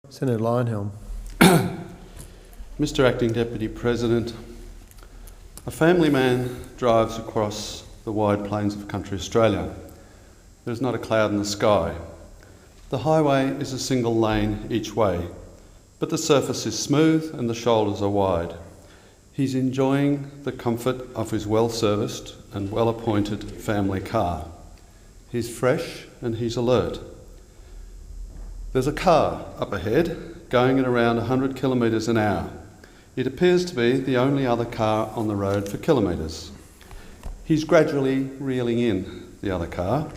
Senator Leyonhjelm. Mr Acting Deputy President, a family man drives across the wide plains of country Australia. There is not a cloud in the sky. The highway is a single lane each way, but the surface is smooth and the shoulders are wide. He's enjoying the comfort of his well-serviced and well-appointed family car. He's fresh and he's alert. There's a car up ahead going at around 100 kilometres an hour. It appears to be the only other car on the road for kilometres. He's gradually reeling in the other car,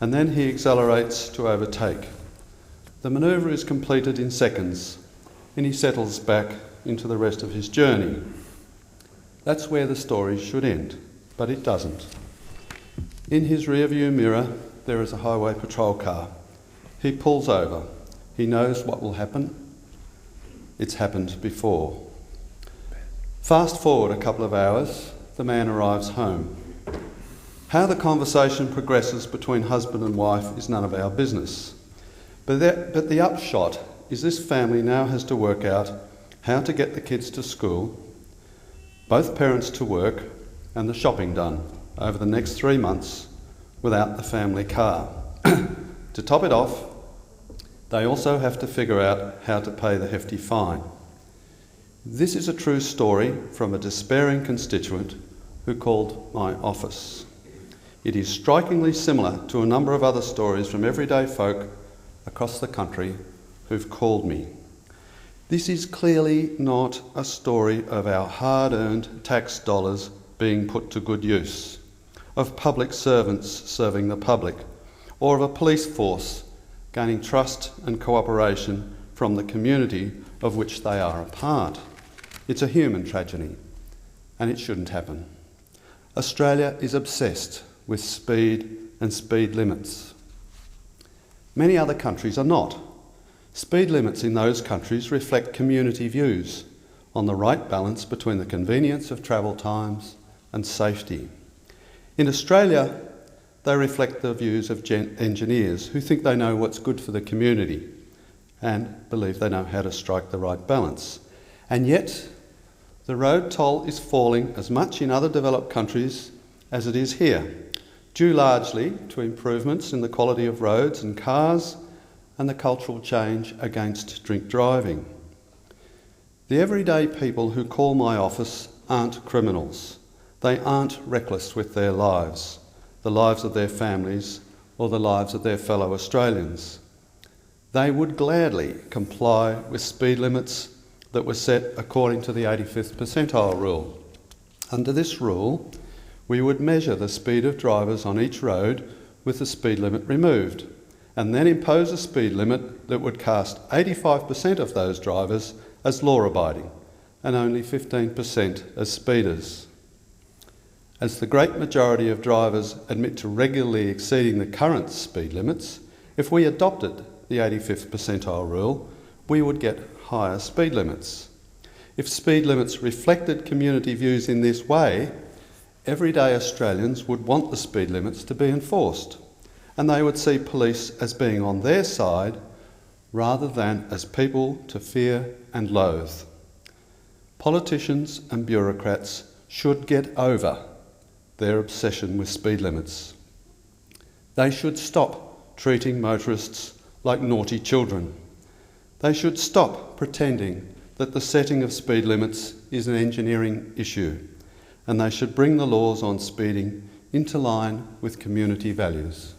and then he accelerates to overtake. The manoeuvre is completed in seconds, and he settles back into the rest of his journey. That's where the story should end, but it doesn't. In his rearview mirror, there is a highway patrol car. He pulls over. He knows what will happen. It's happened before. Fast forward a couple of hours, the man arrives home. How the conversation progresses between husband and wife is none of our business. But the upshot is this family now has to work out how to get the kids to school, both parents to work, and the shopping done over the next 3 months without the family car. To top it off, they also have to figure out how to pay the hefty fine. This is a true story from a despairing constituent who called my office. It is strikingly similar to a number of other stories from everyday folk across the country who've called me. This is clearly not a story of our hard-earned tax dollars being put to good use, of public servants serving the public, or of a police force gaining trust and cooperation from the community of which they are a part. It's a human tragedy, and it shouldn't happen. Australia is obsessed with speed and speed limits. Many other countries are not. Speed limits in those countries reflect community views on the right balance between the convenience of travel times and safety. In Australia, they reflect the views of engineers who think they know what's good for the community and believe they know how to strike the right balance. And yet, the road toll is falling as much in other developed countries as it is here, due largely to improvements in the quality of roads and cars and the cultural change against drink driving. The everyday people who call my office aren't criminals. They aren't reckless with their lives, the lives of their families, or the lives of their fellow Australians. They would gladly comply with speed limits that were set according to the 85th percentile rule. Under this rule, we would measure the speed of drivers on each road with the speed limit removed, and then impose a speed limit that would cast 85% of those drivers as law-abiding and only 15% as speeders. As the great majority of drivers admit to regularly exceeding the current speed limits, if we adopted the 85th percentile rule, we would get higher speed limits. If speed limits reflected community views in this way, everyday Australians would want the speed limits to be enforced, and they would see police as being on their side rather than as people to fear and loathe. Politicians and bureaucrats should get over their obsession with speed limits. They should stop treating motorists like naughty children. They should stop pretending that the setting of speed limits is an engineering issue, and they should bring the laws on speeding into line with community values.